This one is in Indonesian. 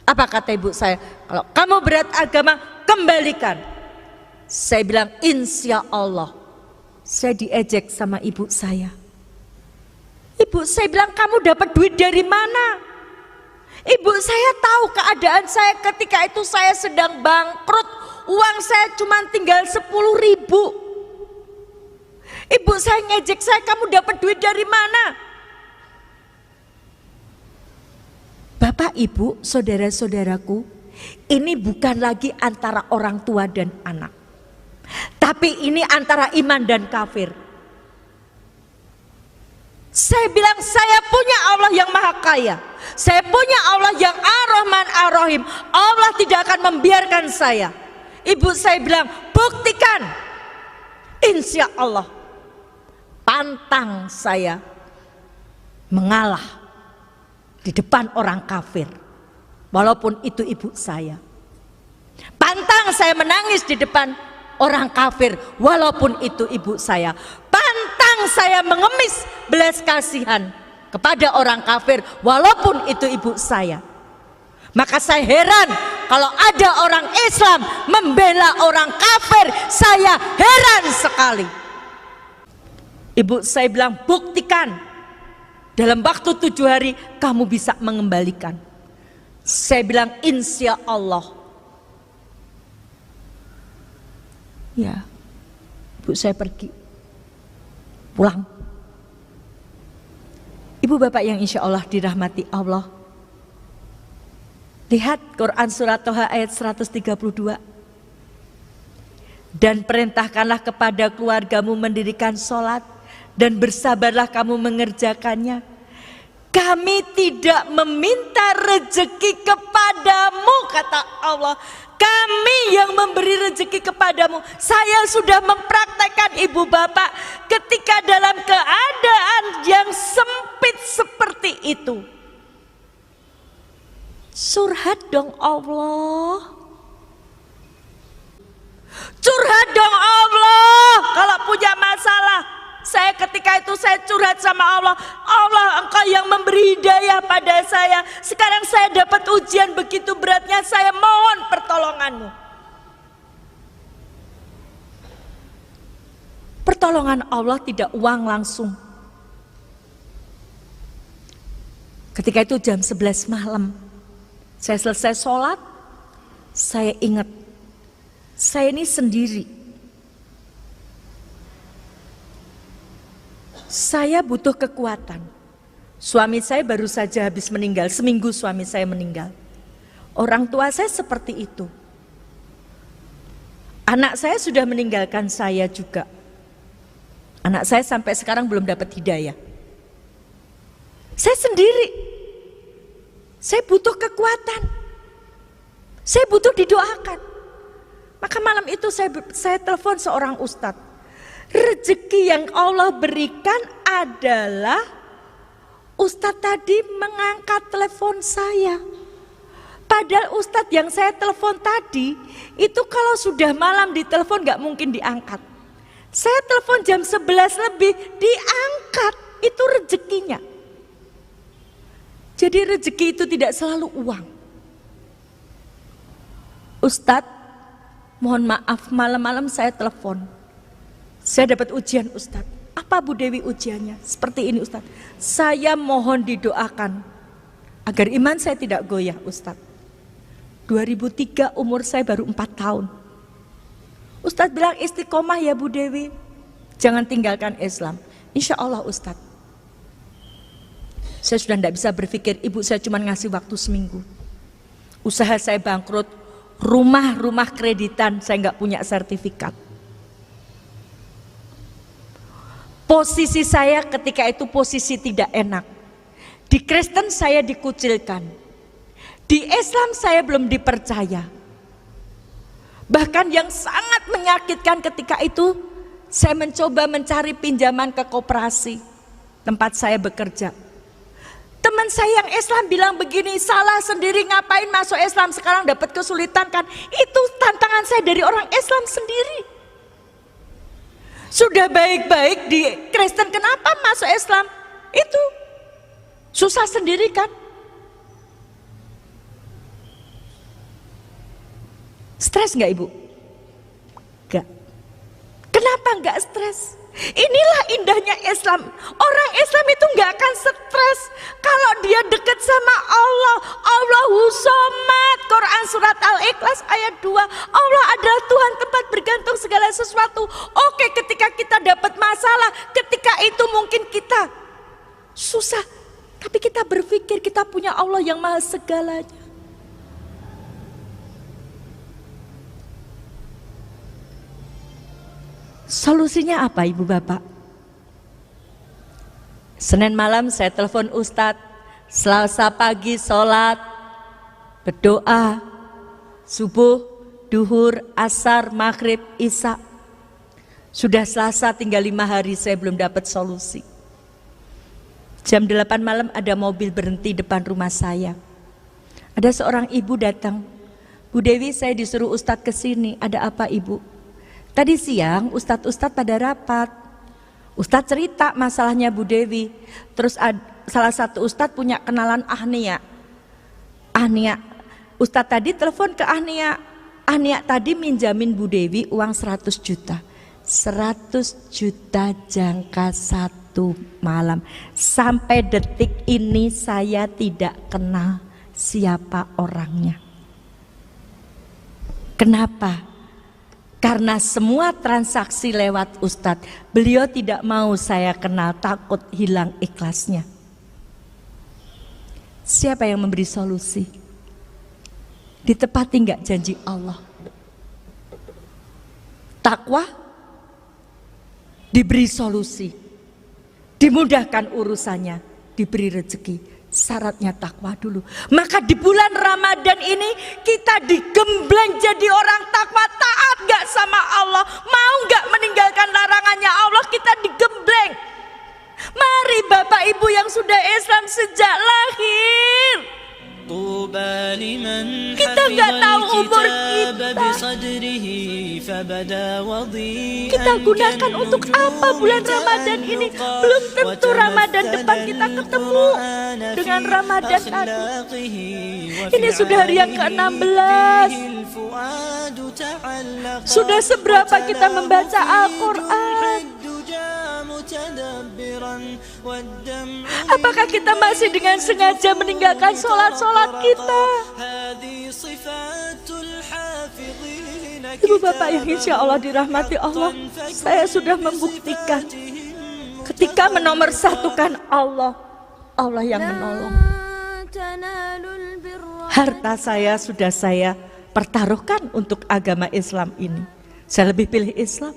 Apa kata ibu saya? Kalau kamu berat agama, kembalikan. Saya bilang insya Allah. Saya diejek sama ibu saya. Ibu saya bilang, kamu dapat duit dari mana? Ibu saya tahu keadaan saya ketika itu, saya sedang bangkrut. Uang saya cuma tinggal 10.000. Ibu saya ngejek saya, kamu dapat duit dari mana? Bapak, ibu, saudara-saudaraku, ini bukan lagi antara orang tua dan anak, tapi ini antara iman dan kafir. Saya bilang, saya punya Allah yang maha kaya, saya punya Allah yang ar-Rahman ar-Rahim. Allah tidak akan membiarkan saya. Ibu saya bilang, buktikan. Insya Allah. Pantang saya mengalah di depan orang kafir, walaupun itu ibu saya. Pantang saya menangis di depan orang kafir, walaupun itu ibu saya. Pantang saya mengemis belas kasihan kepada orang kafir, walaupun itu ibu saya. Maka saya heran kalau ada orang Islam membela orang kafir. Saya heran sekali. Ibu saya bilang, buktikan. Dalam waktu 7 hari kamu bisa mengembalikan. Saya bilang insya Allah. Ya, ibu saya pergi, pulang. Ibu bapak yang insya Allah dirahmati Allah, lihat Quran surat Toha ayat 132. Dan perintahkanlah kepada keluargamu mendirikan sholat, dan bersabarlah kamu mengerjakannya. Kami tidak meminta rezeki kepadamu, kata Allah. Kami yang memberi rezeki kepadamu. Saya sudah mempraktekkan ibu bapak ketika dalam keadaan yang sempit seperti itu. Curhat dong Allah. Curhat dong Allah kalau punya masalah. Saya ketika itu saya curhat sama Allah. Allah, Engkau yang memberi hidayah pada saya. Sekarang saya dapat ujian begitu beratnya, saya mohon pertolonganmu. Pertolongan Allah tidak uang langsung. Ketika itu jam 11 malam, saya selesai sholat, saya ingat, saya ini sendiri. Saya butuh kekuatan. Suami saya baru saja habis meninggal, seminggu suami saya meninggal. Orang tua saya seperti itu. Anak saya sudah meninggalkan saya juga. Anak saya sampai sekarang belum dapat hidayah. Saya sendiri. Saya butuh kekuatan. Saya butuh didoakan. Maka malam itu saya telepon seorang ustadz. Rezeki yang Allah berikan adalah ustadz tadi mengangkat telepon saya. Padahal ustadz yang saya telepon tadi itu kalau sudah malam ditelepon gak mungkin diangkat. Saya telepon jam 11 lebih diangkat, itu rezekinya. Jadi rezeki itu tidak selalu uang. Ustadz, mohon maaf malam-malam saya telepon. Saya dapat ujian Ustadz. Apa Bu Dewi ujiannya? Seperti ini Ustadz. Saya mohon didoakan agar iman saya tidak goyah Ustadz. 2003 umur saya baru 4 tahun. Ustadz bilang istiqomah ya Bu Dewi. Jangan tinggalkan Islam. Insya Allah Ustadz. Saya sudah tidak bisa berpikir, ibu saya cuma ngasih waktu seminggu. Usaha saya bangkrut, rumah kreditan, saya nggak punya sertifikat. Posisi saya ketika itu posisi tidak enak. Di Kristen saya dikucilkan. Di Islam saya belum dipercaya. Bahkan yang sangat menyakitkan ketika itu, saya mencoba mencari pinjaman ke koperasi tempat saya bekerja. Teman saya yang Islam bilang begini, salah sendiri ngapain masuk Islam sekarang dapat kesulitan kan? Itu tantangan saya dari orang Islam sendiri. Sudah baik-baik di Kristen, kenapa masuk Islam? Itu susah sendiri kan? Stres nggak Ibu? Enggak. Kenapa nggak stres? Inilah indahnya Islam. Orang Islam itu nggak akan stres kalau dia dekat sama Allah. Allahu Somad. Quran surat Al-Ikhlas ayat 2. Allah adalah Tuhan tempat bergantung segala sesuatu. Oke, ketika kita dapat masalah, ketika itu mungkin kita susah, tapi kita berpikir kita punya Allah yang maha segalanya. Solusinya apa Ibu Bapak? Senin malam saya telepon Ustadz, Selasa pagi sholat, berdoa, subuh, duhur, asar, maghrib, isya. Sudah Selasa tinggal 5 hari saya belum dapat solusi. Jam 8 malam ada mobil berhenti depan rumah saya. Ada seorang ibu datang, Bu Dewi saya disuruh Ustadz ke sini, ada apa Ibu? Tadi siang Ustadz pada rapat. Ustadz cerita masalahnya Bu Dewi. Terus salah satu Ustadz punya kenalan Ahnia. Ustadz tadi telepon ke Ahnia. Ahnia tadi minjamin Bu Dewi uang 100 juta. 100 juta jangka 1 malam. Sampai detik ini saya tidak kenal siapa orangnya. Kenapa? Karena semua transaksi lewat Ustadz, beliau tidak mau saya kenal, takut hilang ikhlasnya. Siapa yang memberi solusi? Ditepati enggak janji Allah? Takwa, diberi solusi, dimudahkan urusannya, diberi rezeki. Syaratnya takwa dulu. Maka di bulan Ramadan ini kita digembleng jadi orang takwa, taat gak sama Allah, mau gak meninggalkan larangannya Allah, kita digembleng. Mari Bapak Ibu yang sudah Islam sejak lahir, kita nggak tahu umur kita gunakan untuk apa bulan Ramadan ini. Belum tentu Ramadan depan kita ketemu dengan Ramadan tadi. Ini sudah hari yang ke-16. Sudah seberapa kita membaca Al-Quran? Apakah kita masih dengan sengaja meninggalkan sholat-sholat kita? Ibu Bapak yang insya Allah dirahmati Allah, saya sudah membuktikan ketika menomorsatukan Allah, Allah yang menolong. Harta saya sudah saya pertaruhkan untuk agama Islam ini. Saya lebih pilih Islam.